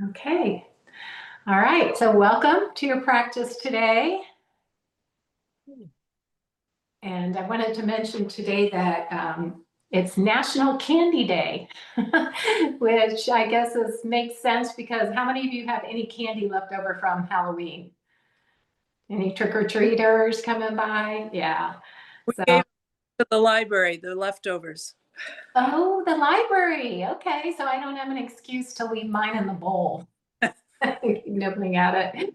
Okay. All right. So welcome to your practice today. And I wanted to mention today that it's National Candy Day, which I guess makes sense because how many of you have any candy left over from Halloween? Any trick-or-treaters coming by? Yeah. We So, gave to the library, the leftovers. oh, the library. Okay. So I don't have an excuse to leave mine in the bowl. Keep nibbling at it.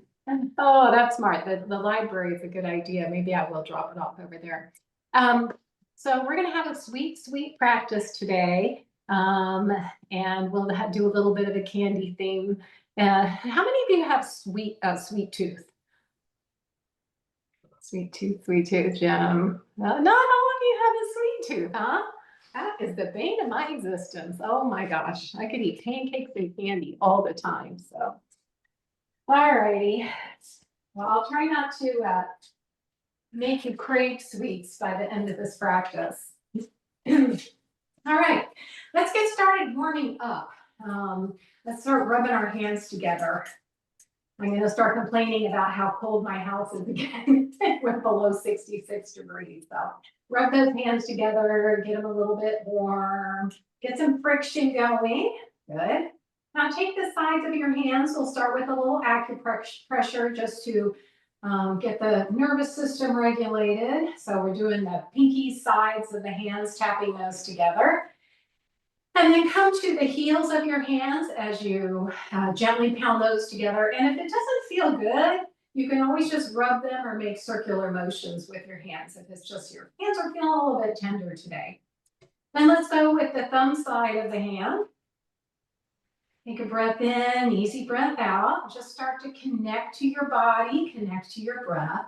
Oh, that's smart. The library is a good idea. Maybe I will drop it off over there. So we're going to have a sweet practice today. And we'll do a little bit of a candy theme. How many of you have sweet tooth? Sweet tooth, Jim. Not all of you have a sweet tooth, huh? That is the bane of my existence. Oh my gosh. I could eat pancakes and candy all the time. So. All righty. Well, I'll try not to make you crave sweets by the end of this practice. All right, let's get started warming up. Let's start rubbing our hands together. I'm going to start complaining about how cold my house is again. It went below 66 degrees. So rub those hands together, get them a little bit warm, get some friction going. Good. Now take the sides of your hands. We'll start with a little acupressure just to get the nervous system regulated. So we're doing the pinky sides of the hands, tapping those together. And then come to the heels of your hands as you gently pound those together. And if it doesn't feel good, you can always just rub them or make circular motions with your hands if it's just your hands are feeling a little bit tender today. Then let's go with the thumb side of the hand. Take a breath in, easy breath out. Just start to connect to your body, connect to your breath.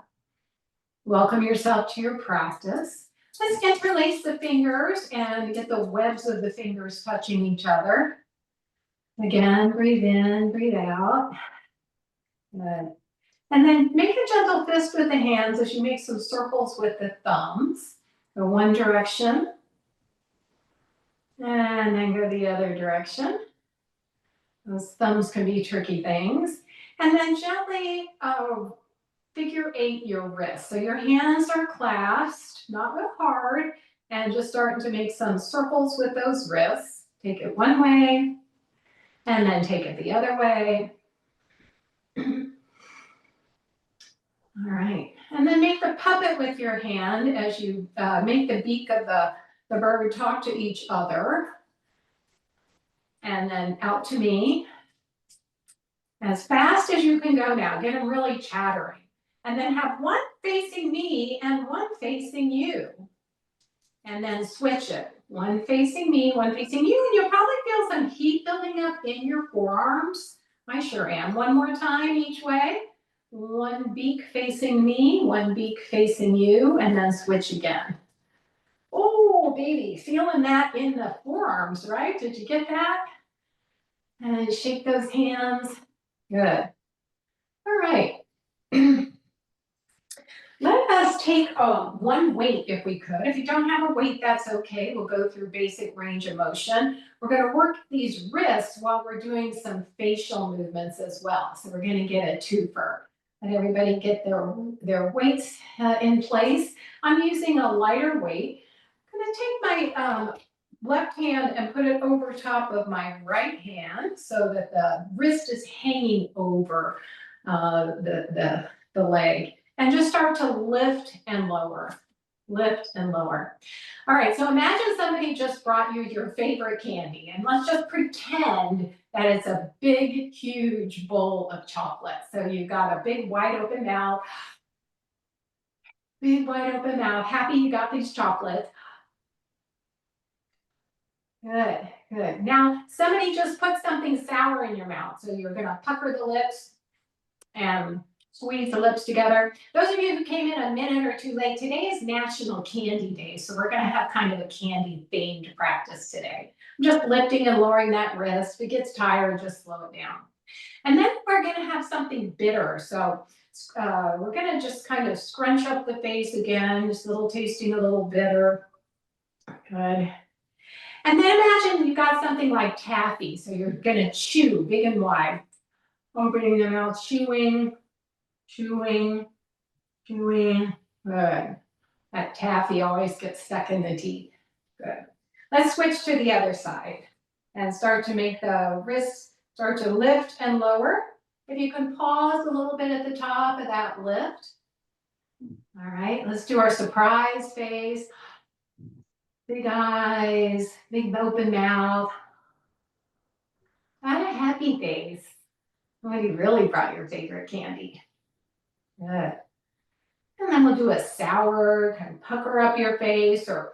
Welcome yourself to your practice. Let's interlace the fingers and get the webs of the fingers touching each other. Again, breathe in, breathe out. Good. And then make a gentle fist with the hands as you make some circles with the thumbs. Go one direction. And then go the other direction. Those thumbs can be tricky things. And then gently figure eight your wrists. So your hands are clasped, not real hard, and just starting to make some circles with those wrists. Take it one way, and then take it the other way. All right, and then make the puppet with your hand as you make the beak of the bird talk to each other. And then out to me. As fast as you can go now, get them really chattering. And then have one facing me and one facing you. And then switch it. One facing me, one facing you. And you'll probably feel some heat building up in your forearms. I sure am. One more time each way. One beak facing me, one beak facing you, and then switch again. Oh, baby, feeling that in the forearms, right? Did you get that? And shake those hands. Good. All right. Let us take one weight if we could. If you don't have a weight, that's okay. We'll go through basic range of motion. We're going to work these wrists while we're doing some facial movements as well. So we're going to get a twofer. Let everybody get their weights in place. I'm using a lighter weight. I'm going to take my left hand and put it over top of my right hand so that the wrist is hanging over the leg. And just start to lift and lower, lift and lower. All right, so imagine somebody just brought you your favorite candy, and let's just pretend that it's a big, huge bowl of chocolate. So you've got a big, wide open mouth, happy you got these chocolates. Good, good. Now, somebody just put something sour in your mouth, so you're gonna pucker the lips and squeeze the lips together. Those of you who came in a minute or two late, today is National Candy Day, so we're going to have kind of a candy themed practice today. I'm just lifting and lowering that wrist. If it gets tired, just slow it down. And then we're going to have something bitter. So we're going to just kind of scrunch up the face again, just a little tasting a little bitter. Good. And then imagine you've got something like Cathy, so you're going to chew big and wide. Opening the mouth, chewing, chewing, chewing. Good. That taffy always gets stuck in the teeth. Good. Let's switch to the other side and start to make the wrists start to lift and lower. If you can pause a little bit at the top of that lift. All right, let's do our surprise face. Big eyes, big open mouth. Not a happy face. Well, you really brought your favorite candy. Good. And then we'll do a sour, kind of pucker up your face or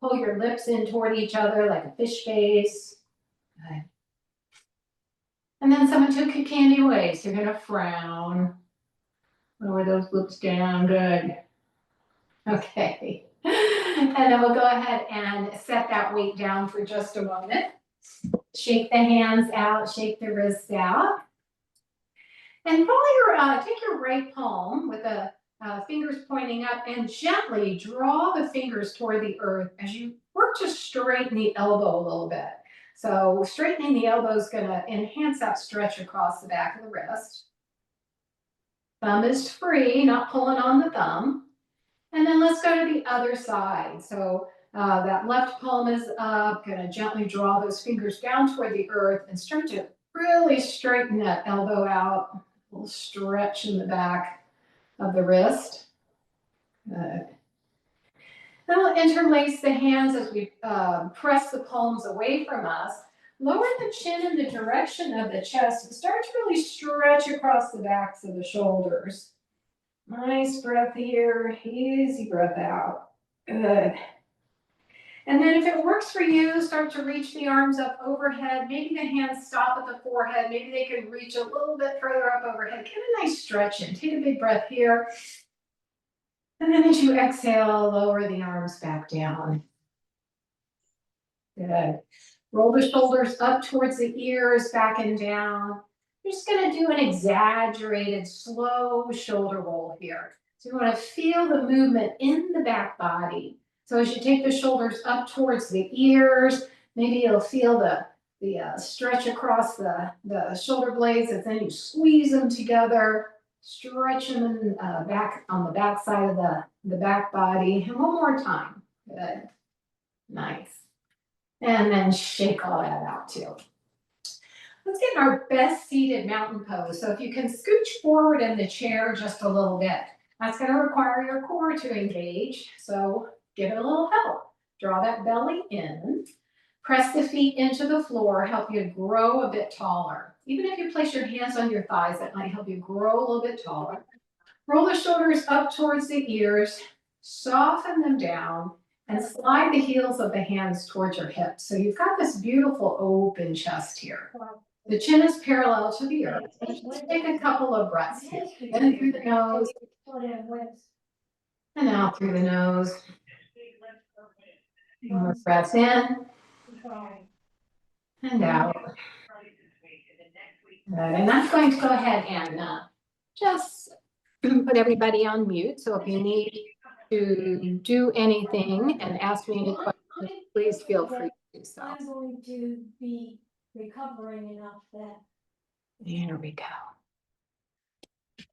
pull your lips in toward each other like a fish face. Good. And then someone took your candy away, so you're gonna frown. Lower those lips down, good. Okay. And then we'll go ahead and set that weight down for just a moment. Shake the hands out, shake the wrists out. And take your right palm with the fingers pointing up and gently draw the fingers toward the earth as you work to straighten the elbow a little bit. So straightening the elbow is going to enhance that stretch across the back of the wrist. Thumb is free, not pulling on the thumb. And then let's go to the other side. So that left palm is up, going to gently draw those fingers down toward the earth and start to really straighten that elbow out. A little stretch in the back of the wrist. Good. Then we'll interlace the hands as we press the palms away from us. Lower the chin in the direction of the chest and start to really stretch across the backs of the shoulders. Nice breath here, easy breath out. Good. And then if it works for you, start to reach the arms up overhead. Maybe the hands stop at the forehead. Maybe they can reach a little bit further up overhead. Get a nice stretch in. Take a big breath here. And then as you exhale, lower the arms back down. Good. Roll the shoulders up towards the ears, back and down. You're just going to do an exaggerated, slow shoulder roll here. So you want to feel the movement in the back body. So as you take the shoulders up towards the ears, maybe you'll feel the stretch across the shoulder blades, and then you squeeze them together, stretch them back on the back side of the back body. And one more time. Good. Nice. And then shake all that out too. Let's get in our best seated mountain pose. So if you can scooch forward in the chair just a little bit, that's going to require your core to engage. So give it a little help. Draw that belly in. Press the feet into the floor, help you grow a bit taller. Even if you place your hands on your thighs, that might help you grow a little bit taller. Roll the shoulders up towards the ears, soften them down, and slide the heels of the hands towards your hips. So you've got this beautiful open chest here. The chin is parallel to the earth. Let's take a couple of breaths here. In through the nose, and out through the nose. More breaths in, and out. Good. And I'm going to go ahead and just put everybody on mute. So if you need to do anything and ask me any questions, please feel free to do so. I'm going to be recovering enough that. Here we go.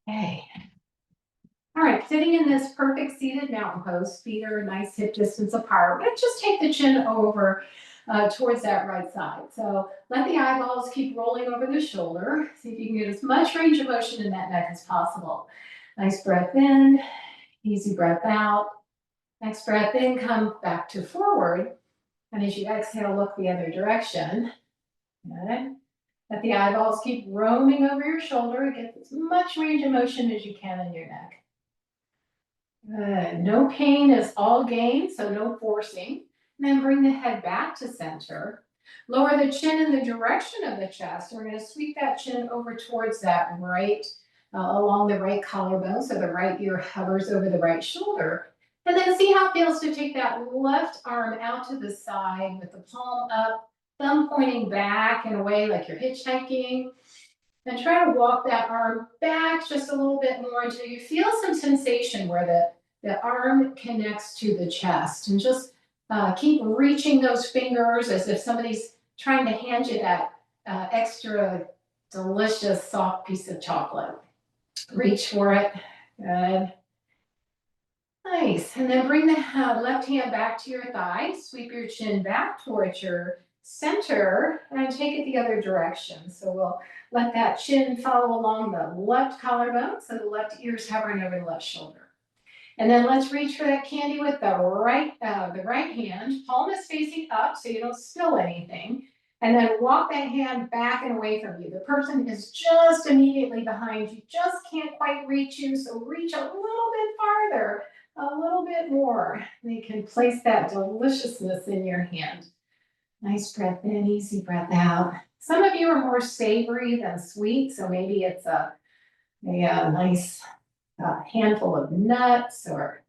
Okay. All right, sitting in this perfect seated mountain pose, feet are a nice hip distance apart. Let's just take the chin over towards that right side. So let the eyeballs keep rolling over the shoulder. See if you can get as much range of motion in that neck as possible. Nice breath in, easy breath out. Next breath in, come back to forward. And as you exhale, look the other direction. Good. Let the eyeballs keep roaming over your shoulder. Get as much range of motion as you can in your neck. Good. No pain is all gain, so no forcing. And then bring the head back to center. Lower the chin in the direction of the chest. We're going to sweep that chin over towards that right, along the right collarbone, so the right ear hovers over the right shoulder. And then see how it feels to take that left arm out to the side with the palm up, thumb pointing back in a way like you're hitchhiking. And try to walk that arm back just a little bit more until you feel some sensation where the arm connects to the chest. And just keep reaching those fingers as if somebody's trying to hand you that extra delicious soft piece of chocolate. Reach for it. Good. Nice. And then bring the left hand back to your thigh. Sweep your chin back towards your center and take it the other direction. So we'll let that chin follow along the left collarbone, so the left ear is hovering over the left shoulder. And then let's reach for that candy with the right hand. Palm is facing up so you don't spill anything. And then walk that hand back and away from you. The person is just immediately behind you, just can't quite reach you. So reach a little bit farther, a little bit more. You can place that deliciousness in your hand. Nice breath in, easy breath out. Some of you are more savory than sweet, so maybe it's a nice handful of nuts, or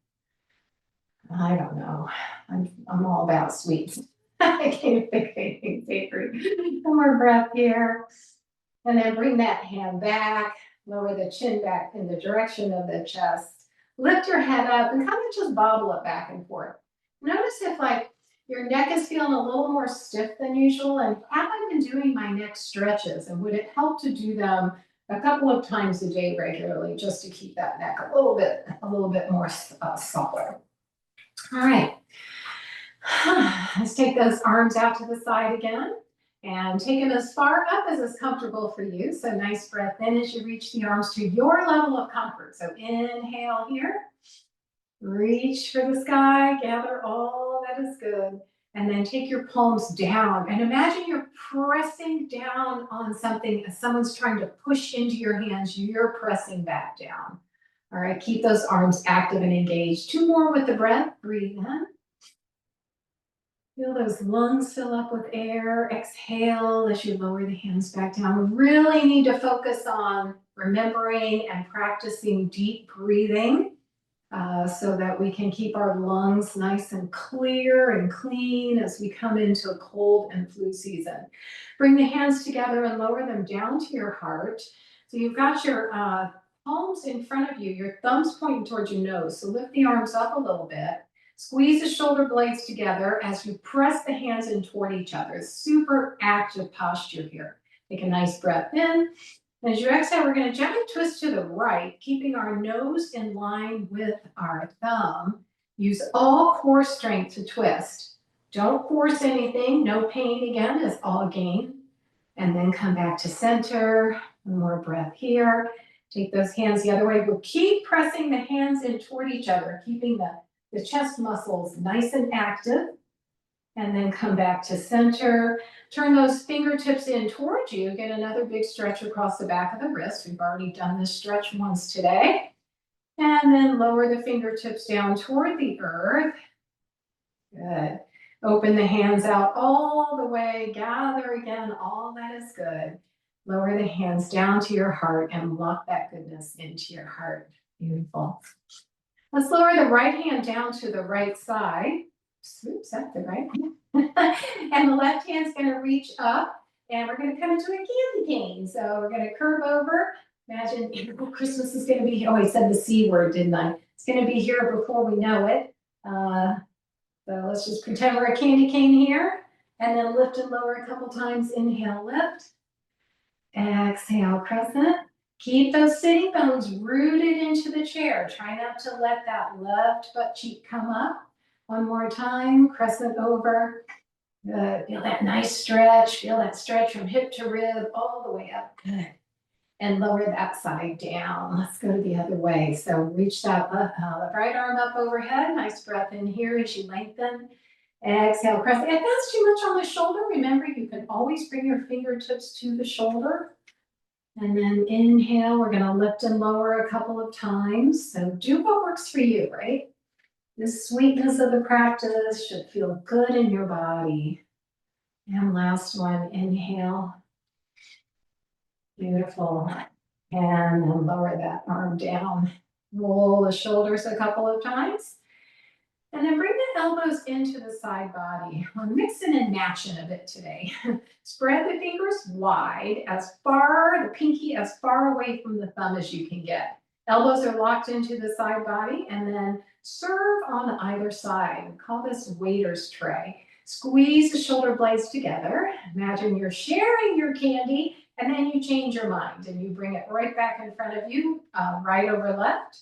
I don't know. I'm all about sweets. I can't think of anything savory. One more breath here. And then bring that hand back, lower the chin back in the direction of the chest. Lift your head up and kind of just bobble it back and forth. Notice if like your neck is feeling a little more stiff than usual, and have I been doing my neck stretches, and would it help to do them a couple of times a day regularly just to keep that neck a little bit more solid. All right. Let's take those arms out to the side again and take them as far up as is comfortable for you. So nice breath in as you reach the arms to your level of comfort. So inhale here, reach for the sky, gather all that is good, and then take your palms down and imagine you're pressing down on something as someone's trying to push into your hands, you're pressing back down. All right, keep those arms active and engaged. 2 more with the breath, breathe in. Feel those lungs fill up with air. Exhale as you lower the hands back down. We really need to focus on remembering and practicing deep breathing so that we can keep our lungs nice and clear and clean as we come into a cold and flu season. Bring the hands together and lower them down to your heart. So you've got your palms in front of you, your thumbs pointing towards your nose. So lift the arms up a little bit. Squeeze the shoulder blades together as you press the hands in toward each other. Super active posture here. Take a nice breath in. As you exhale, we're going to gently twist to the right, keeping our nose in line with our thumb. Use all core strength to twist. Don't force anything. No pain again, is all gain. And then come back to center. One more breath here. Take those hands the other way. We'll keep pressing the hands in toward each other, keeping the chest muscles nice and active, and then come back to center. Turn those fingertips in towards you. Get another big stretch across the back of the wrist. We've already done this stretch once today. And then lower the fingertips down toward the earth. Good. Open the hands out all the way. Gather again, all that is good. Lower the hands down to your heart and lock that goodness into your heart. Beautiful. Let's lower the right hand down to the right side. Oops, that's the right hand. And the left hand's going to reach up, and we're going to come into a candy cane. So we're going to curve over. Imagine Christmas is going to be here. Oh, I said the C word, didn't I? It's going to be here before we know it. So let's just pretend we're a candy cane here, and then lift and lower a couple times. Inhale, lift. Exhale, crescent. Keep those sitting bones rooted into the chair. Try not to let that left butt cheek come up. One more time, crescent over. Good. Feel that nice stretch. Feel that stretch from hip to rib all the way up. Good. And lower that side down. Let's go the other way. So reach that the right arm up overhead. Nice breath in here as you lengthen. Exhale, crescent. If that's too much on the shoulder, remember you can always bring your fingertips to the shoulder. And then inhale, we're going to lift and lower a couple of times. So do what works for you, right? The sweetness of the practice should feel good in your body. And last one, inhale. Beautiful. And then lower that arm down. Roll the shoulders a couple of times. And then bring the elbows into the side body. We're mixing and matching a bit today. Spread the fingers wide, the pinky as far away from the thumb as you can get. Elbows are locked into the side body, and then serve on either side. We call this waiter's tray. Squeeze the shoulder blades together. Imagine you're sharing your candy. And then you change your mind and you bring it right back in front of you, right over left.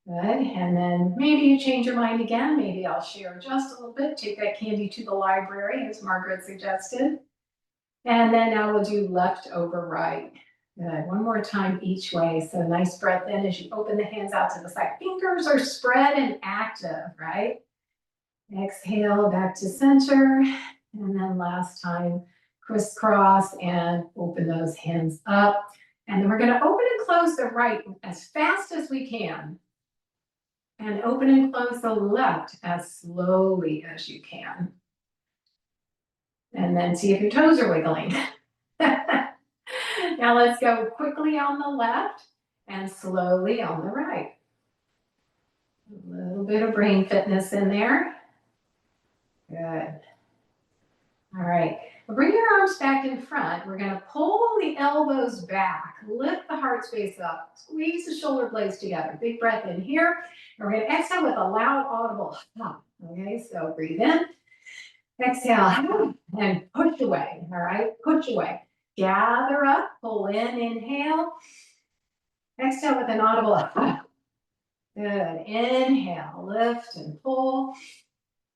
Good, and then maybe you change your mind again. Maybe I'll share just a little bit. Take that candy to the library, as Margaret suggested. And then now we'll do left over right. Good, one more time each way. So nice breath in as you open the hands out to the side. Fingers are spread and active, right? Exhale back to center. And then last time, crisscross and open those hands up. And then we're gonna open and close the right as fast as we can. And open and close the left as slowly as you can. And then see if your toes are wiggling. Now let's go quickly on the left and slowly on the right. A little bit of brain fitness in there. Good. All right, well, bring your arms back in front. We're gonna pull the elbows back, lift the heart space up, squeeze the shoulder blades together. Big breath in here. And we're gonna exhale with a loud audible hum. Okay, so breathe in, exhale, and push away, all right? Push away. Gather up, pull in, inhale. Exhale with an audible hum. Good, inhale, lift and pull.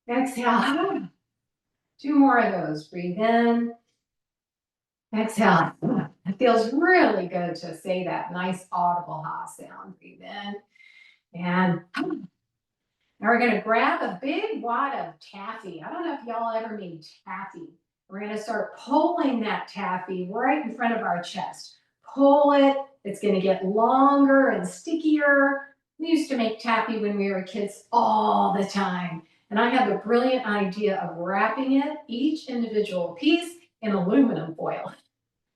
Exhale, 2 more of those, breathe in. Exhale. It feels really good to say that nice audible ha sound. Breathe in. And now we're going to grab a big wad of taffy. I don't know if y'all ever made taffy. We're going to start pulling that taffy right in front of our chest. Pull it. It's going to get longer and stickier. We used to make taffy when we were kids all the time. And I have a brilliant idea of wrapping it, each individual piece, in aluminum foil.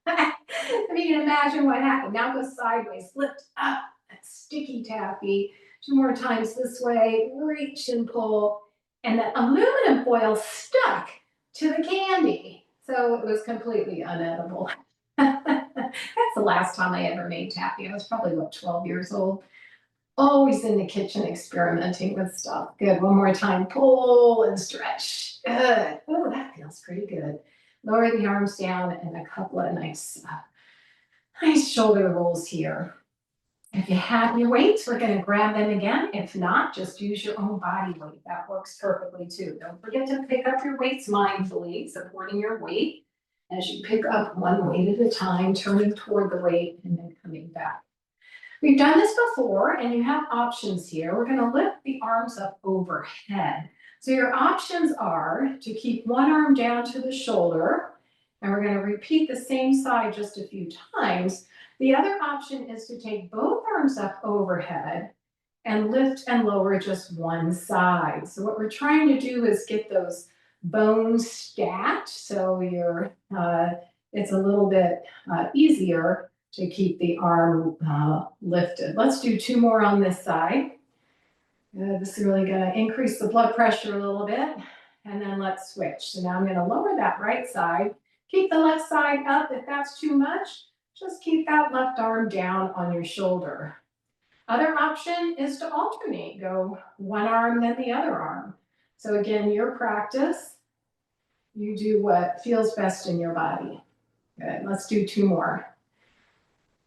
If you can imagine what happened. Now go sideways, lift up, that sticky taffy. 2 more times this way, reach and pull. And the aluminum foil stuck to the candy. So it was completely unedible. That's the last time I ever made taffy. I was probably, 12 years old. Always in the kitchen experimenting with stuff. Good, one more time, pull and stretch. Good, oh, that feels pretty good. Lower the arms down and a couple of nice shoulder rolls here. If you have your weights, we're gonna grab them again. If not, just use your own body weight. That works perfectly too. Don't forget to pick up your weights mindfully, supporting your weight as you pick up one weight at a time, turning toward the weight and then coming back. We've done this before and you have options here. We're gonna lift the arms up overhead. So your options are to keep one arm down to the shoulder, and we're gonna repeat the same side just a few times. The other option is to take both arms up overhead and lift and lower just one side. So what we're trying to do is get those bones stacked so it's a little bit easier to keep the arm lifted. Let's do 2 more on this side. This is really gonna increase the blood pressure a little bit. And then let's switch. So now I'm gonna lower that right side. Keep the left side up. If that's too much, just keep that left arm down on your shoulder. Other option is to alternate. Go one arm, then the other arm. So again, your practice. You do what feels best in your body. Good, let's do 2 more.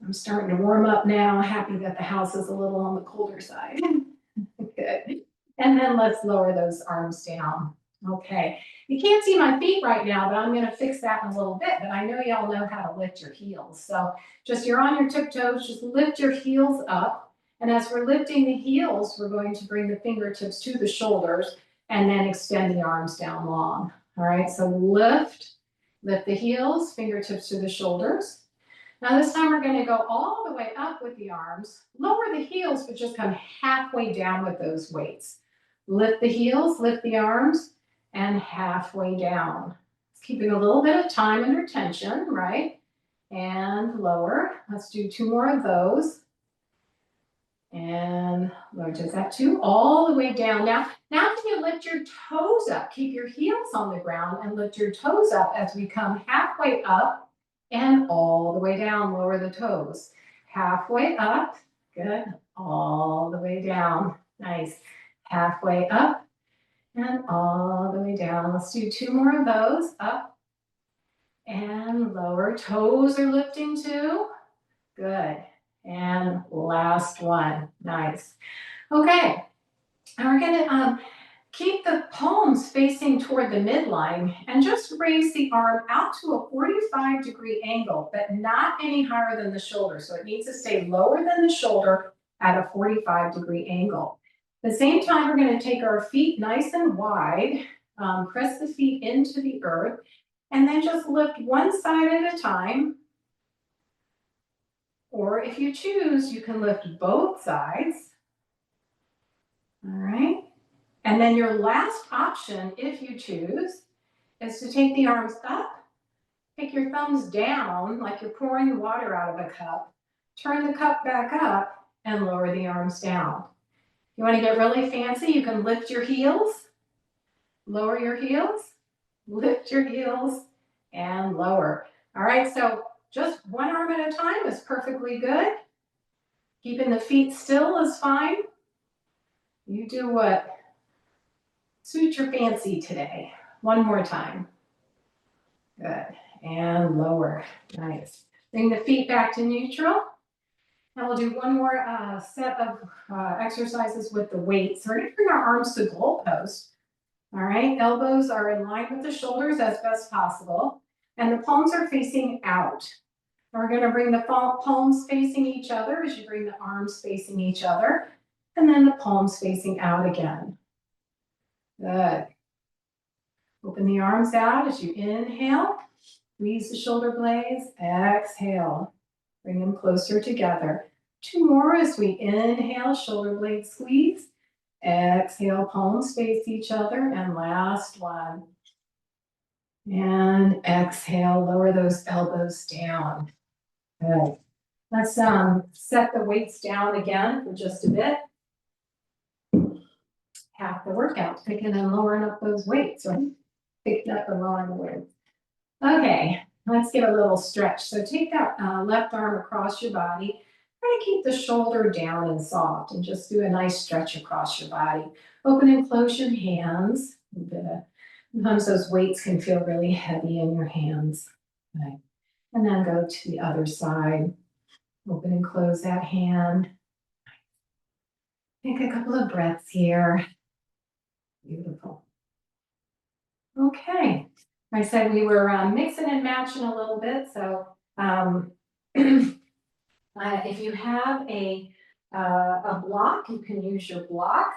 I'm starting to warm up now. Happy that the house is a little on the colder side. Good. And then let's lower those arms down. Okay. You can't see my feet right now, but I'm going to fix that in a little bit. But I know y'all know how to lift your heels. So just you're on your tiptoes, just lift your heels up. And as we're lifting the heels, we're going to bring the fingertips to the shoulders and then extend the arms down long. All right. So lift the heels, fingertips to the shoulders. Now this time we're going to go all the way up with the arms, lower the heels, but just come halfway down with those weights. Lift the heels, lift the arms, and halfway down. Keeping a little bit of time under tension, right? And lower. Let's do 2 more of those. And lower, just that 2, all the way down. Now can you lift your toes up? Keep your heels on the ground and lift your toes up as we come halfway up. And all the way down, lower the toes. Halfway up, good, all the way down, nice. Halfway up and all the way down. Let's do 2 more of those, up And lower. Toes are lifting too. Good. And last one. Nice. Okay. And we're gonna keep the palms facing toward the midline and just raise the arm out to a 45-degree angle, but not any higher than the shoulder. So it needs to stay lower than the shoulder at a 45-degree angle. At the same time, we're going to take our feet nice and wide, press the feet into the earth, and then just lift one side at a time. Or if you choose, you can lift both sides. All right. And then your last option, if you choose, is to take the arms up, take your thumbs down like you're pouring water out of a cup, turn the cup back up, and lower the arms down. You want to get really fancy, you can lift your heels, lower your heels, lift your heels, and lower. All right, so just one arm at a time is perfectly good. Keeping the feet still is fine. You do what suits your fancy today. One more time. Good. And lower. Nice. Bring the feet back to neutral. Now we'll do one more set of exercises with the weights. So we're going to bring our arms to goalpost. All right. Elbows are in line with the shoulders as best possible. And the palms are facing out. We're going to bring the palms facing each other as you bring the arms facing each other. And then the palms facing out again. Good. Open the arms out as you inhale. Squeeze the shoulder blades. Exhale. Bring them closer together. Two more as we inhale, shoulder blade squeeze. Exhale, palms face each other. And last one. And exhale, lower those elbows down. Good. Let's set the weights down again for just a bit. Half the workout, picking and lowering up those weights, right? Picking up and lowering the weights. Okay, let's get a little stretch. So take that left arm across your body. Try to keep the shoulder down and soft and just do a nice stretch across your body. Open and close your hands. Sometimes those weights can feel really heavy in your hands. Okay. And then go to the other side. Open and close that hand. Take a couple of breaths here. Beautiful. Okay. I said we were mixing and matching a little bit. So if you have a block, you can use your block.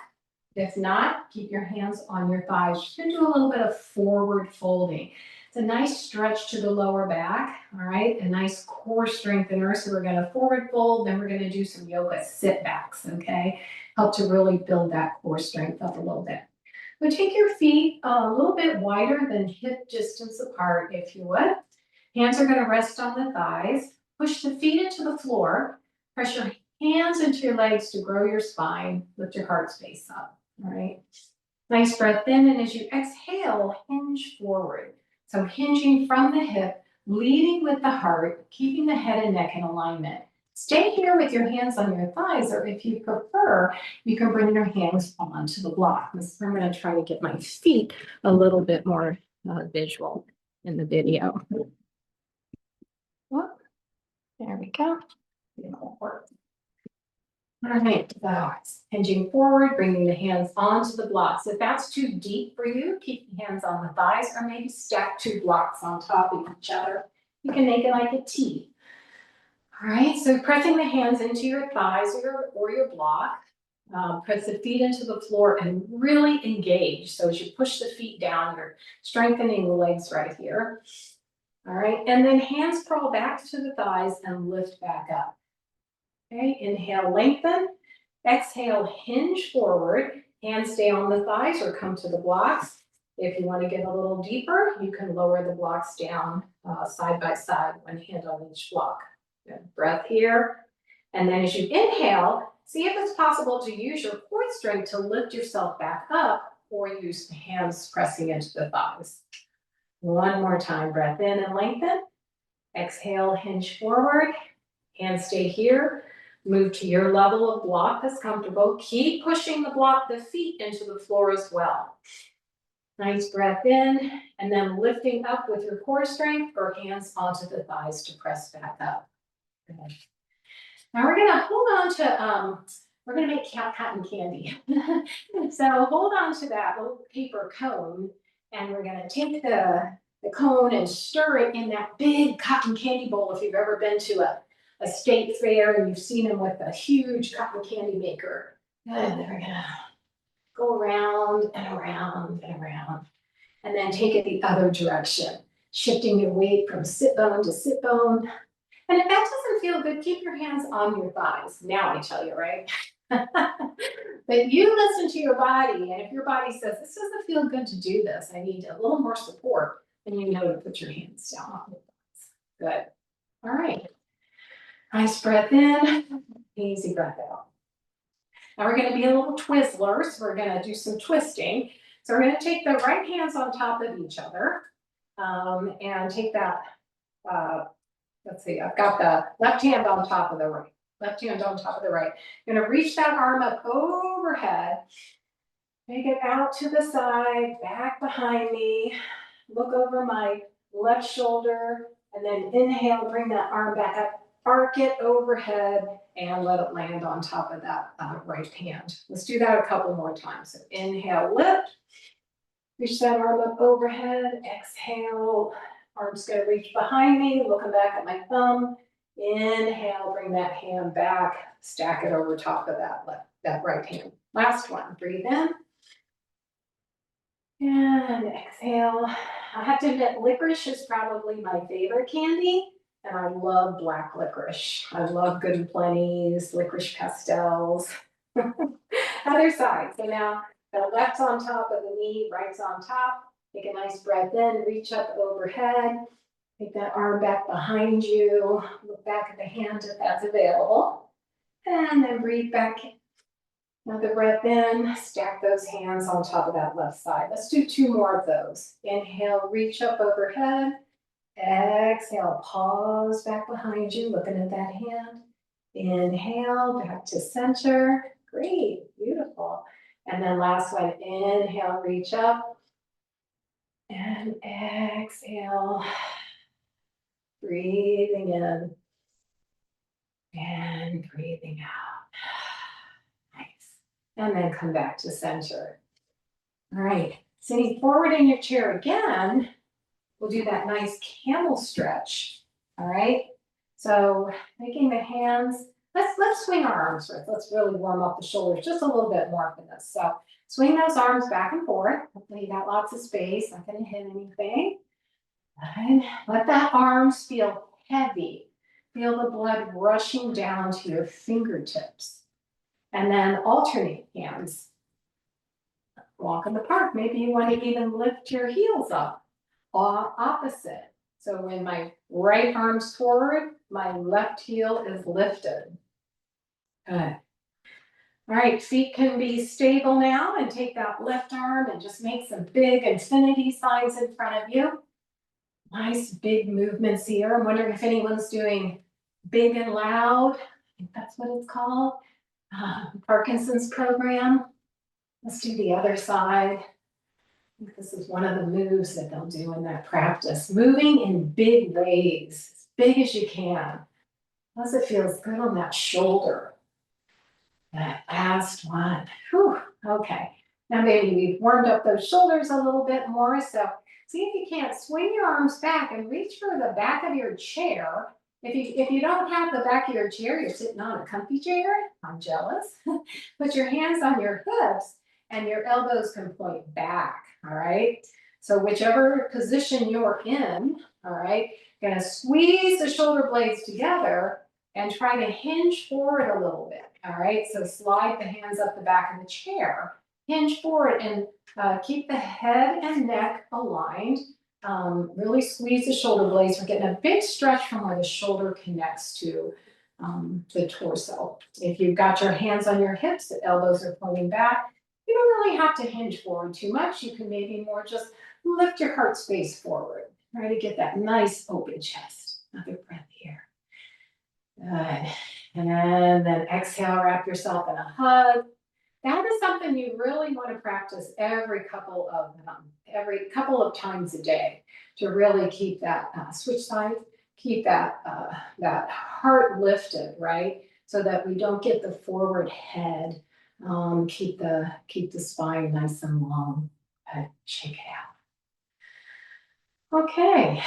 If not, keep your hands on your thighs. Just gonna do a little bit of forward folding. It's a nice stretch to the lower back, all right? A nice core strengthener. So we're gonna forward fold, then we're gonna do some yoga sit backs, okay? Help to really build that core strength up a little bit. But take your feet a little bit wider than hip distance apart, if you would. Hands are gonna rest on the thighs. Push the feet into the floor. Press your hands into your legs to grow your spine. Lift your heart space up. All right. Nice breath in, and as you exhale, hinge forward. So hinging from the hip, leading with the heart, keeping the head and neck in alignment. Stay here with your hands on your thighs, or if you prefer, you can bring your hands onto the block. I'm going to try to get my feet a little bit more visual in the video. Whoop. There we go. All right, so hinging forward, bringing the hands onto the blocks. If that's too deep for you, keep the hands on the thighs, or maybe stack two blocks on top of each other. You can make it like a T. All right, so pressing the hands into your thighs or your block. Press the feet into the floor and really engage. So as you push the feet down, you're strengthening the legs right here. All right, and then hands curl back to the thighs and lift back up. Okay, inhale, lengthen. Exhale, hinge forward. Hands stay on the thighs or come to the blocks. If you want to get a little deeper, you can lower the blocks down side by side, one hand on each block. Good. Breath here. And then as you inhale, see if it's possible to use your core strength to lift yourself back up, or use the hands pressing into the thighs. One more time, breath in and lengthen. Exhale, hinge forward. Hands stay here. Move to your level of block that's comfortable. Keep pushing the feet into the floor as well. Nice breath in, and then lifting up with your core strength or hands onto the thighs to press back up. Good. Now we're gonna hold on to, we're gonna make cotton candy. So hold on to that little paper cone, and we're gonna take the cone and stir it in that big cotton candy bowl. If you've ever been to a state fair and you've seen them with a huge cotton candy maker. Good, then we're gonna go around and around and around. And then take it the other direction, shifting your weight from sit bone to sit bone. And if that doesn't feel good, keep your hands on your thighs. Now I tell you, right? But you listen to your body, and if your body says, this doesn't feel good to do this, I need a little more support, then you know to put your hands down on your thighs. Good. All right. Nice breath in, easy breath out. Now we're going to be a little Twizzlers. So we're going to do some twisting. So we're going to take the right hands on top of each other, and take that, let's see, I've got the left hand on top of the right. Left hand on top of the right. I'm gonna reach that arm up overhead. Take it out to the side, back behind me. Look over my left shoulder, and then inhale, bring that arm back up, arc it overhead, and let it land on top of that right hand. Let's do that a couple more times. So inhale, lift. Reach that arm up overhead, exhale. Arm's gonna reach behind me, looking back at my thumb. Inhale, bring that hand back, stack it over top of that right hand. Last one, breathe in. And exhale. I have to admit, licorice is probably my favorite candy, and I love black licorice. I love Good and Plenty's, licorice pastels. Other side, so now the left's on top of the knee, right's on top. Take a nice breath in, reach up overhead. Take that arm back behind you, look back at the hand if that's available. And then breathe back. Another breath in, stack those hands on top of that left side. Let's do 2 more of those. Inhale, reach up overhead. Exhale, pause back behind you, looking at that hand. Inhale, back to center. Great, beautiful. And then last one, inhale, reach up. And exhale. Breathing in and breathing out. Nice. And then come back to center. All right, sitting forward in your chair again, we'll do that nice camel stretch. All right, so making the hands, let's swing our arms first. Let's really warm up the shoulders just a little bit more for this. So swing those arms back and forth. Hopefully you got lots of space, not gonna hit anything. And let that arms feel heavy. Feel the blood rushing down to your fingertips. And then alternate hands. Walk in the park. Maybe you want to even lift your heels up. Or opposite. So when my right arm's forward, my left heel is lifted. Good. All right, feet can be stable now, and take that left arm and just make some big infinity signs in front of you. Nice big movements here. I'm wondering if anyone's doing big and loud. I think that's what it's called. Parkinson's program. Let's do the other side. I think this is one of the moves that they'll do in that practice. Moving in big ways, as big as you can. Plus it feels good on that shoulder. That last one. Whew. Okay. Now maybe we've warmed up those shoulders a little bit more. So see if you can't swing your arms back and reach for the back of your chair. If you don't have the back of your chair, you're sitting on a comfy chair. I'm jealous. Put your hands on your hips and your elbows can point back. All right. So whichever position you're in, all right, gonna squeeze the shoulder blades together and try to hinge forward a little bit. All right. So slide the hands up the back of the chair. Hinge forward and keep the head and neck aligned. Really squeeze the shoulder blades. We're getting a big stretch from where the shoulder connects to the torso. If you've got your hands on your hips, the elbows are pointing back. You don't really have to hinge forward too much. You can maybe more just lift your heart space forward. Try to get that nice open chest. Another breath here. Good. And then exhale, wrap yourself in a hug. That is something you really want to practice every couple of times a day to really keep that, switch sides, keep that heart lifted, right? So that we don't get the forward head, keep the spine nice and long. Shake it out. Okay,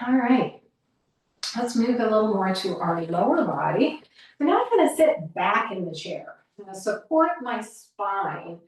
all right. Let's move a little more to our lower body. We're now gonna sit back in the chair. I'm gonna support my spine.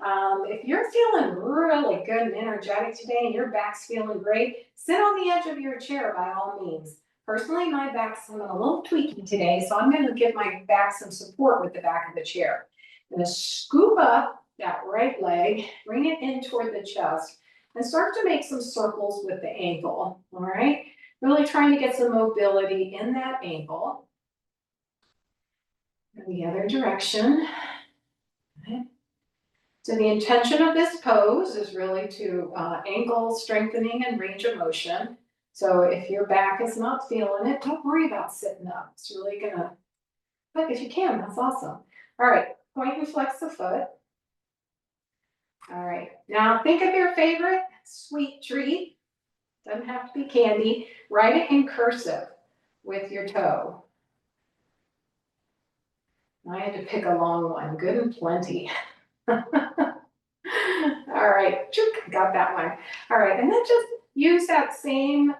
If you're feeling really good and energetic today and your back's feeling great, sit on the edge of your chair by all means. Personally, my back's a little tweaky today, so I'm gonna give my back some support with the back of the chair. I'm gonna scoop up that right leg, bring it in toward the chest, and start to make some circles with the ankle, all right? Really trying to get some mobility in that ankle. And the other direction. Okay. So the intention of this pose is really to ankle strengthening and range of motion. So if your back is not feeling it, don't worry about sitting up. It's really gonna, but if you can, that's awesome. All right, point and flex the foot. All right, now think of your favorite sweet treat. Doesn't have to be candy. Write it in cursive with your toe. I had to pick a long one, good and plenty. All right, got that one. All right, and then just use that same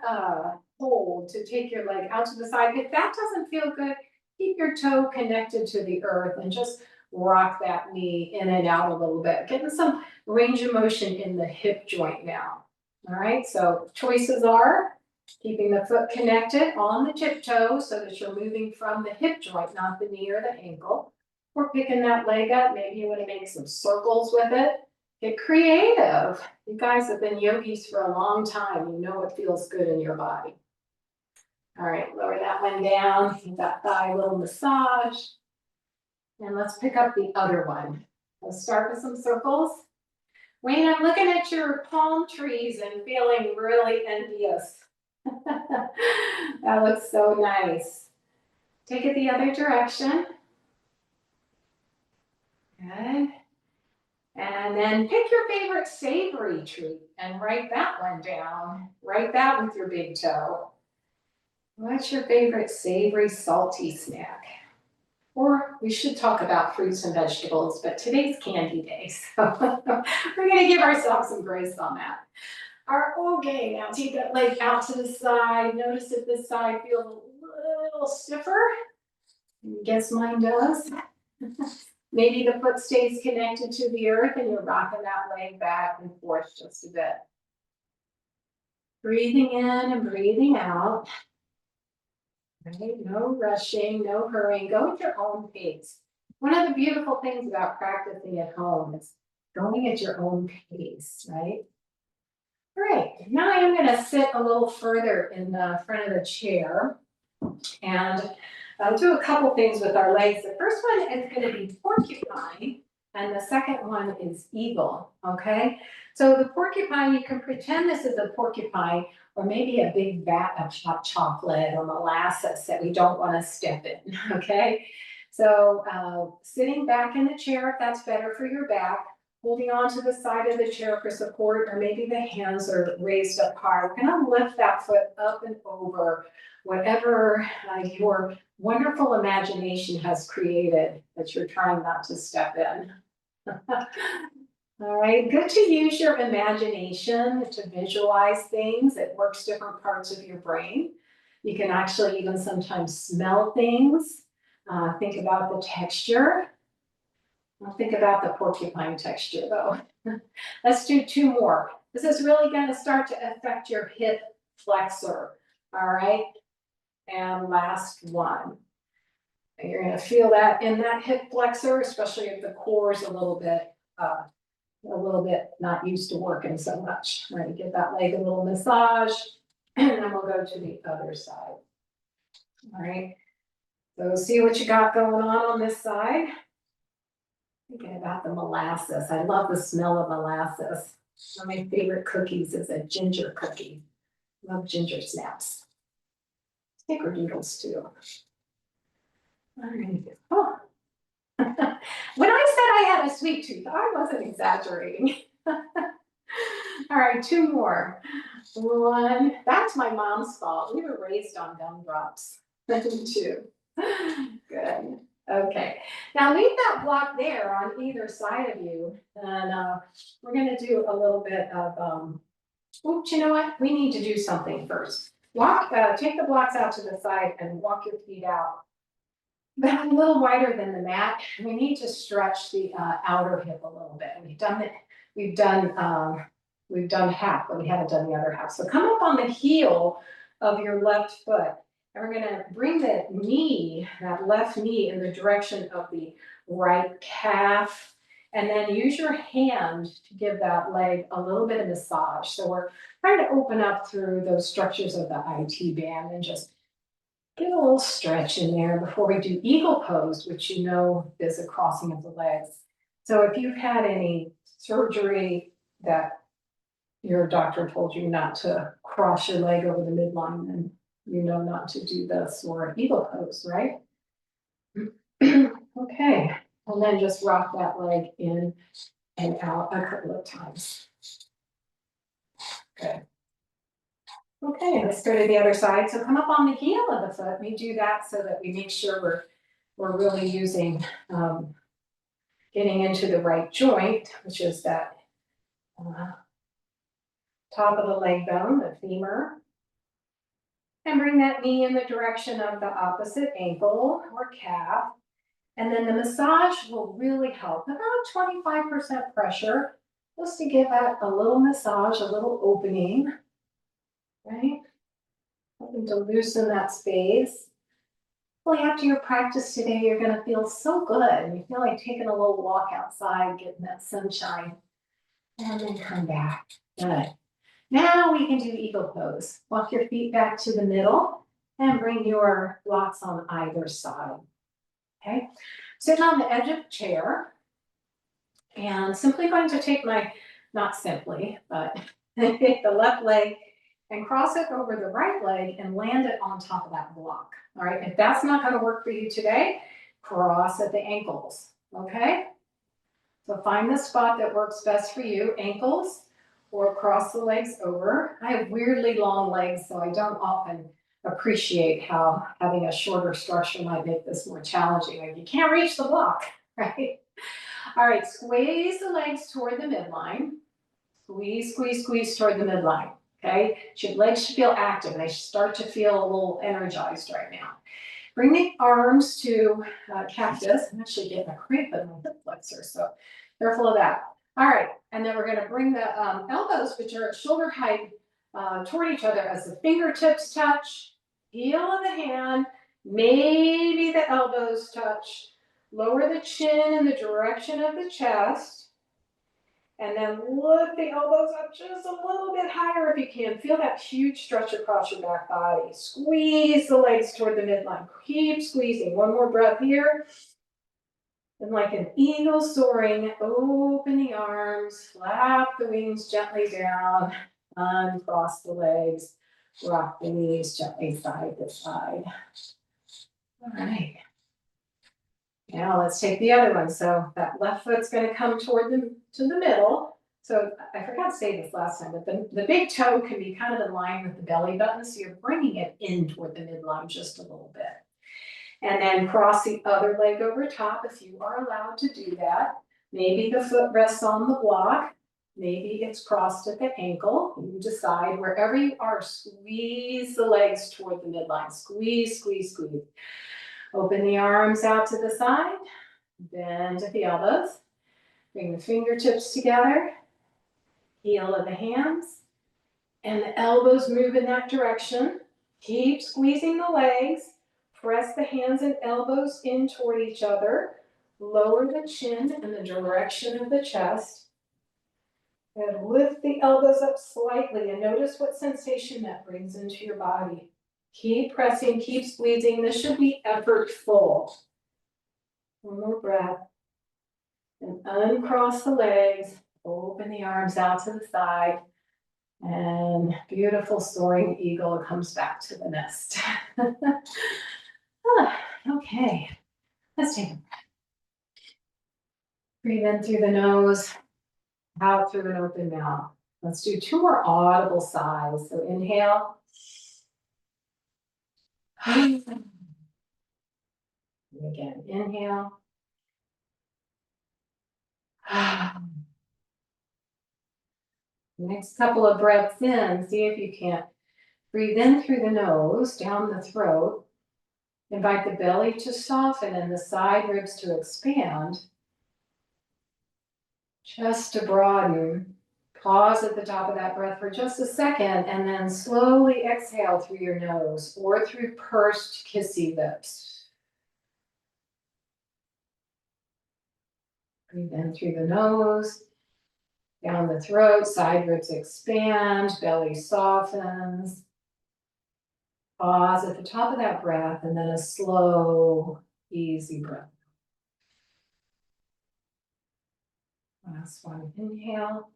hold to take your leg out to the side. If that doesn't feel good, keep your toe connected to the earth and just rock that knee in and out a little bit. Getting some range of motion in the hip joint now. All right, so choices are keeping the foot connected on the tiptoe so that you're moving from the hip joint, not the knee or the ankle. Or picking that leg up, maybe you want to make some circles with it. Get creative. You guys have been yogis for a long time. You know what feels good in your body. All right, lower that one down. Give that thigh a little massage. And let's pick up the other one. Let's start with some circles. Wayne, I'm looking at your palm trees and feeling really envious. That looks so nice. Take it the other direction. Good. And then pick your favorite savory treat and write that one down. Write that with your big toe. What's your favorite savory, salty snack? Or we should talk about fruits and vegetables, but today's candy day, so we're gonna give ourselves some grace on that. Okay, now take that leg out to the side. Notice if this side feels a little stiffer. Guess mine does. Maybe the foot stays connected to the earth and you're rocking that leg back and forth just a bit. Breathing in and breathing out. Right? No rushing, no hurrying, go at your own pace. One of the beautiful things about practicing at home is going at your own pace, right? All right, now I'm gonna sit a little further in the front of the chair and do a couple things with our legs. The first one is gonna be porcupine, and the second one is eagle, okay? So the porcupine, you can pretend this is a porcupine or maybe a big vat of hot chocolate or molasses that we don't wanna step in, okay? So sitting back in the chair, if that's better for your back, holding on to the side of the chair for support, or maybe the hands are raised up high. We're gonna lift that foot up and over whatever your wonderful imagination has created that you're trying not to step in. All right, good to use your imagination to visualize things. It works different parts of your brain. You can actually even sometimes smell things. Think about the texture. I'll think about the porcupine texture though. Let's do two more. This is really going to start to affect your hip flexor. All right, and last one. And you're going to feel that in that hip flexor, especially if the core is a little bit not used to working so much. All right, give that leg a little massage, and then we'll go to the other side. All right, so see what you got going on this side. Thinking about the molasses. I love the smell of molasses. One of my favorite cookies is a ginger cookie. Love ginger snaps. Snickerdoodles too. All right. Oh. When I said I had a sweet tooth, I wasn't exaggerating. All right, two more. One, that's my mom's fault. We were raised on gumdrops. Two. Good. Okay. Now leave that block there on either side of you. And we're gonna do a little bit of, oops, you know what? We need to do something first. Take the blocks out to the side and walk your feet out. But a little wider than the mat. We need to stretch the outer hip a little bit. We've done half, but we haven't done the other half. So come up on the heel of your left foot. And we're gonna bring that knee, that left knee, in the direction of the right calf. And then use your hand to give that leg a little bit of massage. So we're trying to open up through those structures of the IT band and just get a little stretch in there before we do eagle pose, which you know is a crossing of the legs. So if you've had any surgery that your doctor told you not to cross your leg over the midline, then you know not to do this or eagle pose, right? Okay, and then just rock that leg in and out a couple of times. Good. Okay, let's go to the other side. So come up on the heel of the foot. We do that so that we make sure we're really using, getting into the right joint, which is that top of the leg bone, the femur. And bring that knee in the direction of the opposite ankle or calf. And then the massage will really help. About 25% pressure, just to give that a little massage, a little opening, right? Helping to loosen that space. Well, after your practice today, you're gonna feel so good. You feel like taking a little walk outside, getting that sunshine, and then come back. Good. Now we can do eagle pose. Walk your feet back to the middle and bring your blocks on either side. Okay, sitting on the edge of the chair and simply going to take not simply, but the left leg and cross it over the right leg and land it on top of that block. All right, if that's not going to work for you today, cross at the ankles. Okay, so find the spot that works best for you, ankles, or cross the legs over. I have weirdly long legs, so I don't often appreciate how having a shorter structure might make this more challenging. Like you can't reach the block, right? All right, squeeze the legs toward the midline. Squeeze, squeeze, squeeze toward the midline, okay? Your legs should feel active. They should start to feel a little energized right now. Bring the arms to cactus. I'm actually getting a cramp in my hip flexor, so careful of that. All right, and then we're gonna bring the elbows, which are at shoulder height, toward each other as the fingertips touch, heel of the hand, maybe the elbows touch. Lower the chin in the direction of the chest. And then lift the elbows up just a little bit higher if you can. Feel that huge stretch across your back body. Squeeze the legs toward the midline. Keep squeezing. One more breath here. And like an eagle soaring, open the arms, flap the wings gently down, uncross the legs, rock the knees gently side to side. All right. Now let's take the other one. So that left foot's gonna come toward to the middle. So I forgot to say this last time, but the big toe can be kind of in line with the belly button. So you're bringing it in toward the midline just a little bit. And then cross the other leg over top if you are allowed to do that. Maybe the foot rests on the block. Maybe it's crossed at the ankle. You decide wherever you are, squeeze the legs toward the midline. Squeeze, squeeze, squeeze. Open the arms out to the side. Bend at the elbows. Bring the fingertips together. Heel of the hands. And the elbows move in that direction. Keep squeezing the legs. Press the hands and elbows in toward each other. Lower the chin in the direction of the chest. And lift the elbows up slightly and notice what sensation that brings into your body. Keep pressing, keep squeezing. This should be effortful. One more breath. And uncross the legs. Open the arms out to the side. And beautiful soaring eagle comes back to the nest. Okay, let's take a breath. Breathe in through the nose, out through an open mouth. Let's do 2 more audible sighs. So inhale. And again, inhale. Next couple of breaths in, see if you can't breathe in through the nose, down the throat. Invite the belly to soften and the side ribs to expand. Chest to broaden. Pause at the top of that breath for just a second and then slowly exhale through your nose or through pursed kissy lips. Breathe in through the nose, down the throat, side ribs expand, belly softens. Pause at the top of that breath and then a slow, easy breath. Last one, inhale.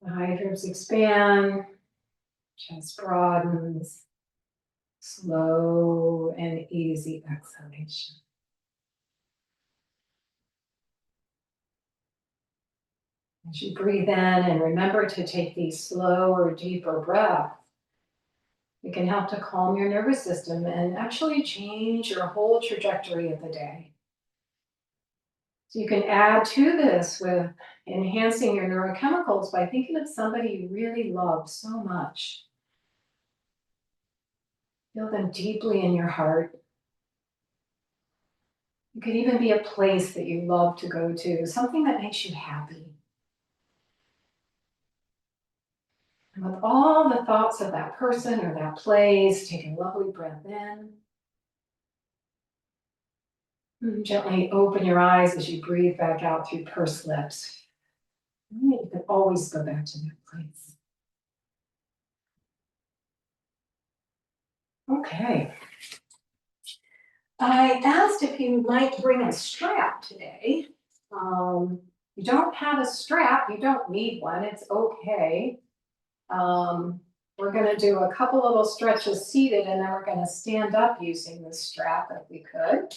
The side ribs expand, chest broadens. Slow and easy exhalation. As you breathe in and remember to take these slower, deeper breaths, it can help to calm your nervous system and actually change your whole trajectory of the day. So you can add to this with enhancing your neurochemicals by thinking of somebody you really love so much. Feel them deeply in your heart. It could even be a place that you love to go to, something that makes you happy. And with all the thoughts of that person or that place, take a lovely breath in. And gently open your eyes as you breathe back out through pursed lips. And you can always go back to that place. Okay. I asked if you might bring a strap today. You don't have a strap, you don't need one, it's okay. We're gonna do a couple little stretches seated and then we're gonna stand up using the strap if we could.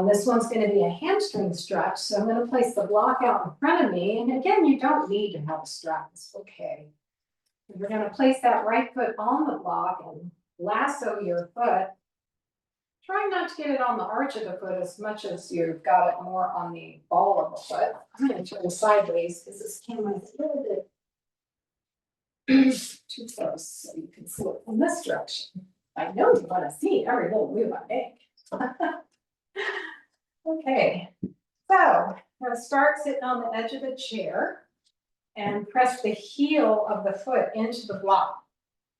This one's gonna be a hamstring stretch, so I'm gonna place the block out in front of me. And again, you don't need to have a strap, it's okay. We're gonna place that right foot on the block and lasso your foot. Try not to get it on the arch of the foot as much as you've got it more on the ball of the foot. I'm gonna turn sideways because this camera is a little bit too close, so you can see it from this direction. I know you want to see every little move I make. Okay, so I'm gonna start sitting on the edge of the chair and press the heel of the foot into the block.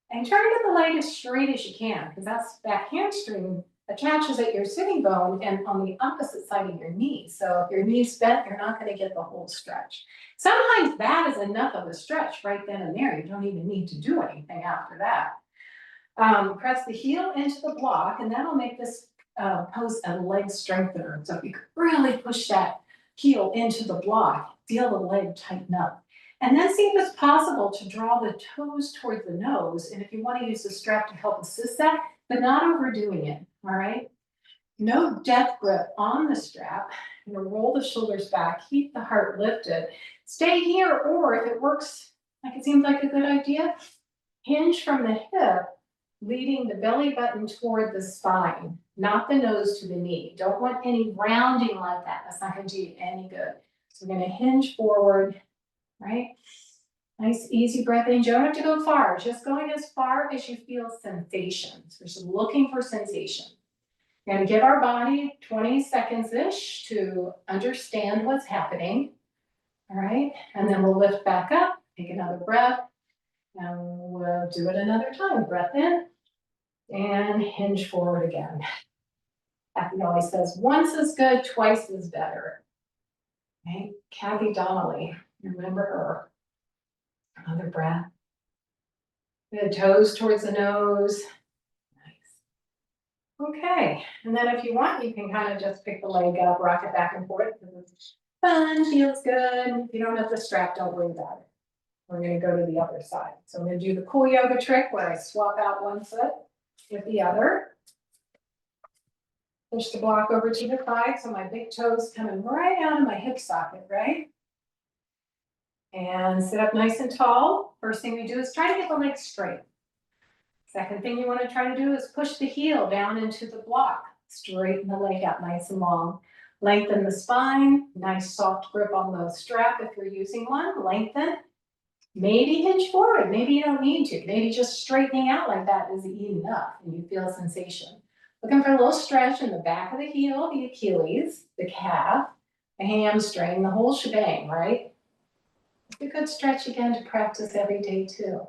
And try to get the leg as straight as you can, because that hamstring attaches at your sitting bone and on the opposite side of your knee. So if your knee's bent, you're not going to get the whole stretch. Sometimes that is enough of a stretch right then and there. You don't even need to do anything after that. Press the heel into the block, and that'll make this pose a leg strengthener. So if you could really push that heel into the block, feel the leg tighten up. And then see if it's possible to draw the toes towards the nose. And if you want to use the strap to help assist that, but not overdoing it, all right? No death grip on the strap. You're gonna roll the shoulders back, keep the heart lifted. Stay here, or if it works, like it seems like a good idea, hinge from the hip, leading the belly button toward the spine, not the nose to the knee. Don't want any rounding like that. That's not gonna do you any good. So we're gonna hinge forward, right? Nice, easy breath in. You don't have to go far, just going as far as you feel sensations. We're just looking for sensation. We're gonna give our body 20 seconds-ish to understand what's happening. All right, and then we'll lift back up, take another breath, and we'll do it another time. Breath in, and hinge forward again. Cathy always says, once is good, twice is better. Okay, Cathy Donnelly, remember her. Another breath. The toes towards the nose. Nice. Okay, and then if you want, you can kind of just pick the leg up, rock it back and forth because it's fun, feels good. If you don't have the strap, don't worry about it. We're gonna go to the other side. So I'm gonna do the cool yoga trick where I swap out one foot with the other. Push the block over to the side, so my big toes coming right out of my hip socket, right? And sit up nice and tall. First thing we do is try to get the legs straight. Second thing you want to try to do is push the heel down into the block. Straighten the leg out nice and long. Lengthen the spine, nice soft grip on the strap if you're using one, lengthen. Maybe hinge forward, maybe you don't need to. Maybe just straightening out like that is enough and you feel sensation. Looking for a little stretch in the back of the heel, the Achilles, the calf, the hamstring, the whole shebang, right? It's a good stretch again to practice every day too.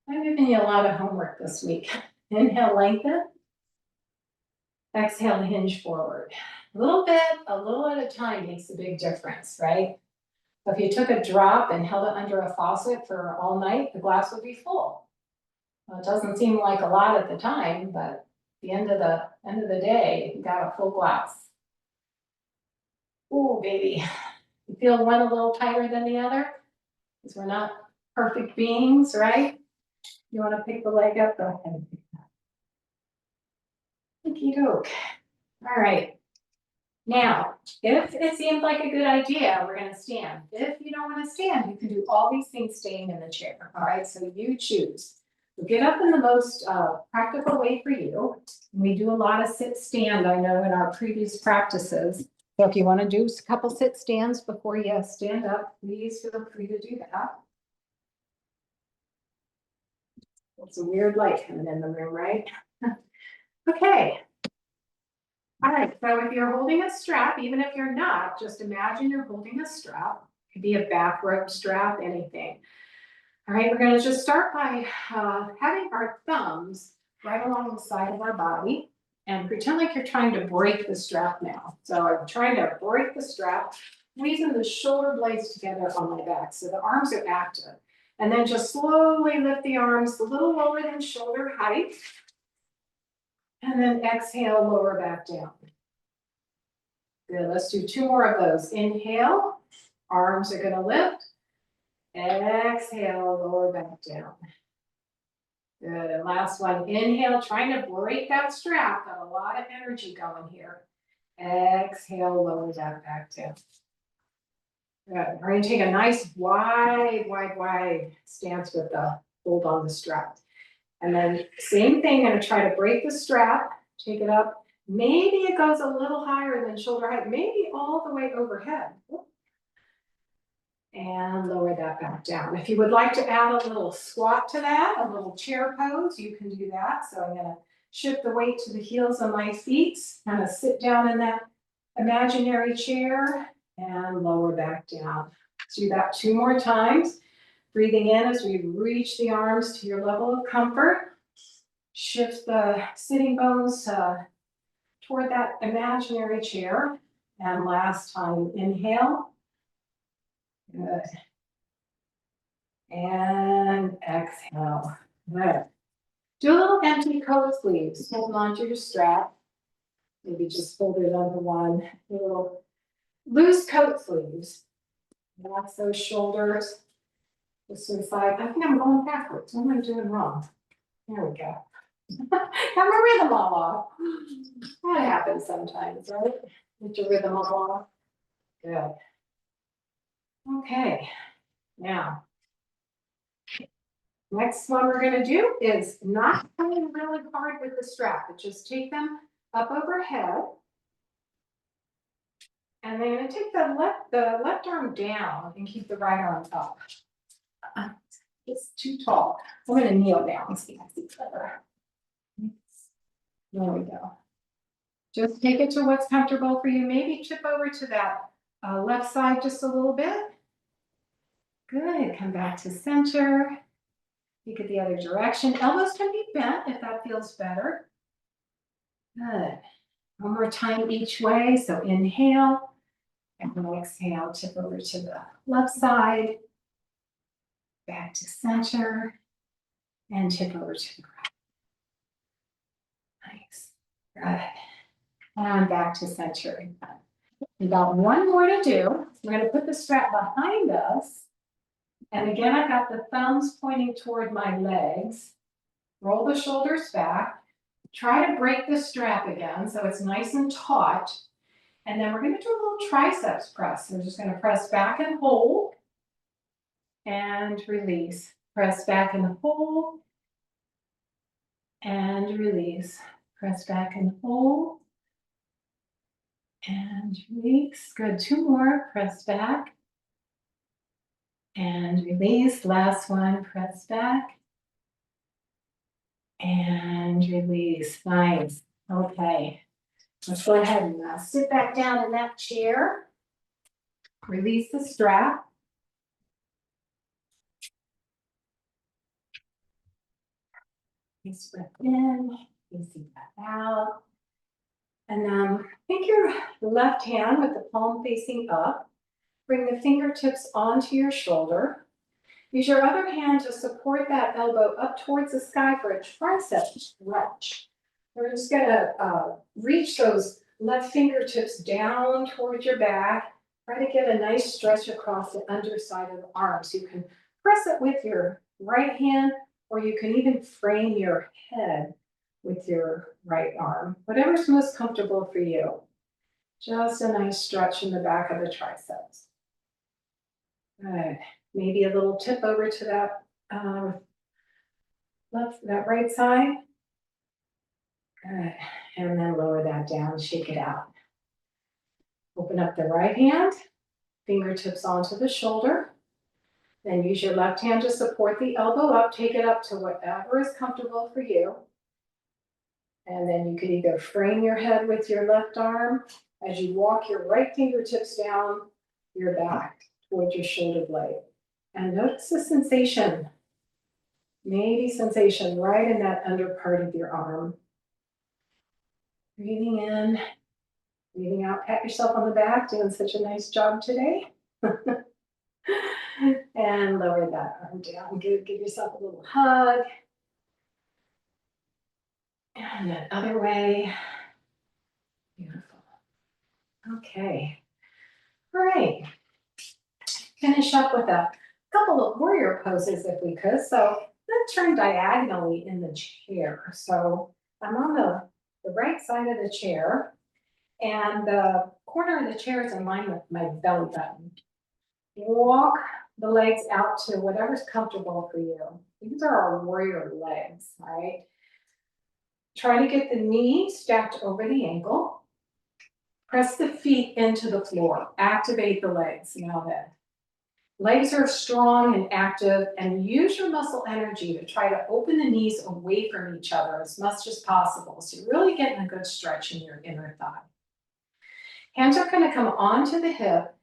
I'm giving you a lot of homework this week. Inhale, lengthen. Exhale, hinge forward. A little bit, a little at a time makes a big difference, right? If you took a drop and held it under a faucet for all night, the glass would be full. Well, it doesn't seem like a lot at the time, but at the end of the day, you got a full glass. Ooh, baby. You feel one a little tighter than the other? Because we're not perfect beings, right? You want to pick the leg up, go ahead and pick that. Okie doke. All right. Now, if it seems like a good idea, we're going to stand. If you don't want to stand, you can do all these things staying in the chair. All right, so you choose. So get up in the most practical way for you. We do a lot of sit stand, I know, in our previous practices. So if you want to do a couple sit stands before you stand up, please feel free to do that. It's a weird light coming in the room, right? Okay. All right, so if you're holding a strap, even if you're not, just imagine you're holding a strap. It could be a back rope strap, anything. All right, we're going to just start by having our thumbs right along the side of our body and pretend like you're trying to break the strap now. So I'm trying to break the strap, squeezing the shoulder blades together on my back so the arms are active. And then just slowly lift the arms a little lower than shoulder height. And then exhale, lower back down. Good, let's do 2 more of those. Inhale, arms are going to lift. Exhale, lower back down. Good, and last one, inhale, trying to break that strap. Got a lot of energy going here. Exhale, lower that back down. Good, we're going to take a nice wide stance with the hold on the strap. And then same thing, going to try to break the strap, take it up. Maybe it goes a little higher than shoulder height, maybe all the way overhead. And lower that back down. If you would like to add a little squat to that, a little chair pose, you can do that. So I'm going to shift the weight to the heels of my feet, kind of sit down in that imaginary chair and lower back down. Let's do that 2 more times. Breathing in as we reach the arms to your level of comfort. Shift the sitting bones toward that imaginary chair. And last time, inhale. Good. And exhale. Good. Do a little empty coat sleeves. Hold on to your strap. Maybe just fold it under one. A little loose coat sleeves. Relax those shoulders. Just to the side. I think I'm going backwards. What am I doing wrong? There we go. Got my rhythm all off. That happens sometimes, right? Get your rhythm all off. Good. Okay. Now, next one we're going to do is not pulling really hard with the strap, but just take them up overhead. And then you're going to take the left arm down and keep the right arm up. It's too tall. I'm going to kneel down so you can see better. There we go. Just take it to what's comfortable for you. Maybe tip over to that left side just a little bit. Good. Come back to center. Look at the other direction. Elbows can be bent if that feels better. Good. One more time each way. So inhale and then exhale. Tip over to the left side. Back to center. And tip over to the right. Nice. Good. And back to center. We've got one more to do. We're going to put the strap behind us. And again, I've got the thumbs pointing toward my legs. Roll the shoulders back. try to break the strap again so it's nice and taut. And then we're gonna do a little triceps press. We're just gonna press back and hold and release. Press back and hold and release. Press back and hold and release. Good, 2 more. Press back and release. Last one, press back and release. Nice. Okay. Let's go ahead and sit back down in that chair. Release the strap. Nice breath in, easy breath out. And then take your left hand with the palm facing up. Bring the fingertips onto your shoulder. Use your other hand to support that elbow up towards the sky for a tricep stretch. We're just gonna reach those left fingertips down towards your back. Try to get a nice stretch across the underside of the arms. You can press it with your right hand, or you can even frame your head with your right arm. Whatever's most comfortable for you. Just a nice stretch in the back of the triceps. Good. Maybe a little tip over to that that right side. Good. And then lower that down, shake it out. Open up the right hand, fingertips onto the shoulder. Then use your left hand to support the elbow up, take it up to whatever is comfortable for you. And then you can either frame your head with your left arm as you walk your right fingertips down your back towards your shoulder blade. And notice the sensation, maybe sensation right in that under part of your arm. Breathing in, breathing out, pat yourself on the back, doing such a nice job today. And lower that arm down, give yourself a little hug. And that other way. Beautiful. Okay. All right. Finish up with a couple of warrior poses if we could. So let's turn diagonally in the chair. So I'm on the right side of the chair, and the corner of the chair is in line with my belly button. Walk the legs out to whatever's comfortable for you. These are our warrior legs, all right? Try to get the knee stacked over the ankle. Press the feet into the floor. Activate the legs. Now then. Legs are strong and active, and use your muscle energy to try to open the knees away from each other as much as possible. So you're really getting a good stretch in your inner thigh. Hands are going to come onto the hip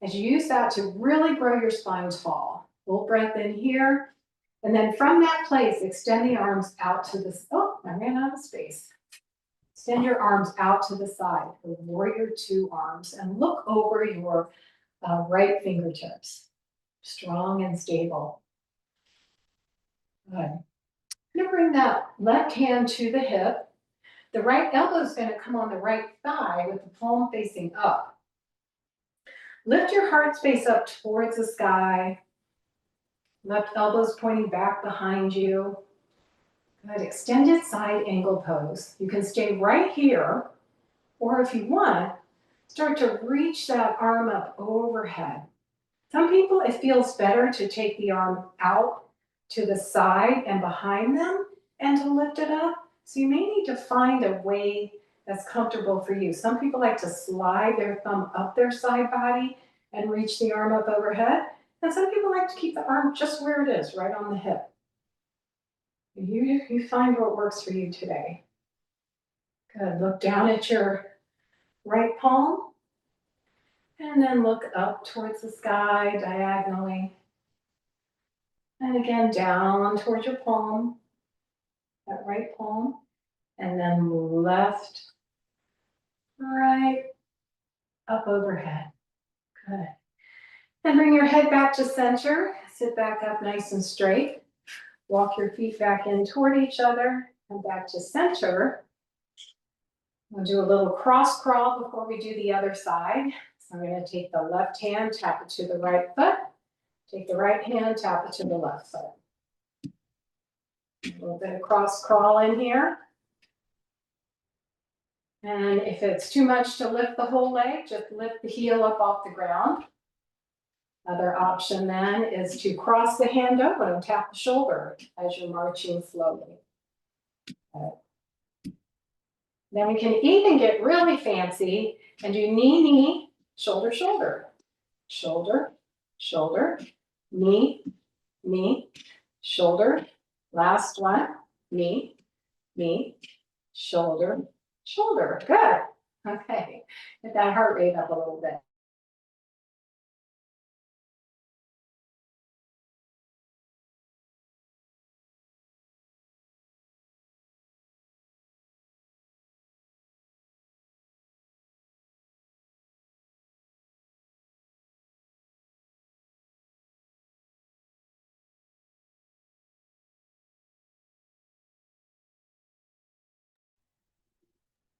as you use that to really grow your spine tall. Full breath in here. And then from that place, extend the arms out to the, oh, I ran out of space. Extend your arms out to the side for warrior 2 arms and look over your right fingertips. Strong and stable. Good. I'm going to bring that left hand to the hip. The right elbow is going to come on the right thigh with the palm facing up. Lift your heart space up towards the sky. Left elbow's pointing back behind you. Good. Extended side angle pose. You can stay right here, or if you want, start to reach that arm up overhead. Some people, it feels better to take the arm out to the side and behind them and to lift it up. So you may need to find a way that's comfortable for you. Some people like to slide their thumb up their side body and reach the arm up overhead. And some people like to keep the arm just where it is, right on the hip. You find what works for you today. Good. Look down at your right palm. And then look up towards the sky diagonally. And again, down towards your palm, that right palm. And then left, right, up overhead. Good. And bring your head back to center. Sit back up nice and straight. Walk your feet back in toward each other and back to center. We'll do a little cross crawl before we do the other side. So I'm going to take the left hand, tap it to the right foot. Take the right hand, tap it to the left foot. A little bit of cross crawl in here. And if it's too much to lift the whole leg, just lift the heel up off the ground. Other option then is to cross the hand over and tap the shoulder as you're marching slowly. Then we can even get really fancy and do knee, knee, shoulder, shoulder, shoulder, shoulder, knee, knee, shoulder. Last one, knee, knee, shoulder, shoulder. Good. Okay. Get that heart rate up a little bit.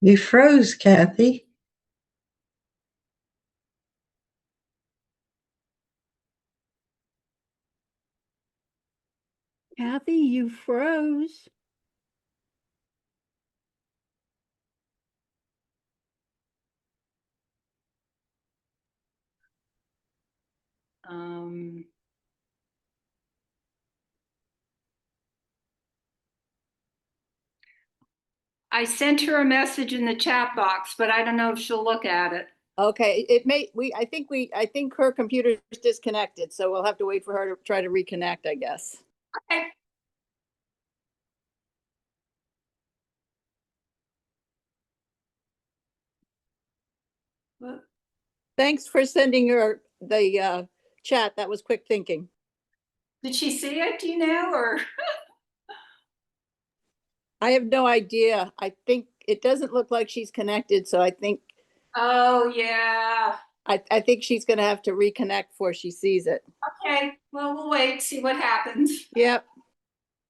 You froze, Cathy. Cathy, you froze. I sent her a message in the chat box, but I don't know if she'll look at it. Okay, I think her computer's disconnected, so we'll have to wait for her to try to reconnect, I guess. Okay. Thanks for sending the chat. That was quick thinking. Did she see it, do you know, or? I have no idea. I think it doesn't look like she's connected, so I think Oh, yeah. I think she's gonna have to reconnect before she sees it. Okay, well, we'll wait, see what happens. Yep.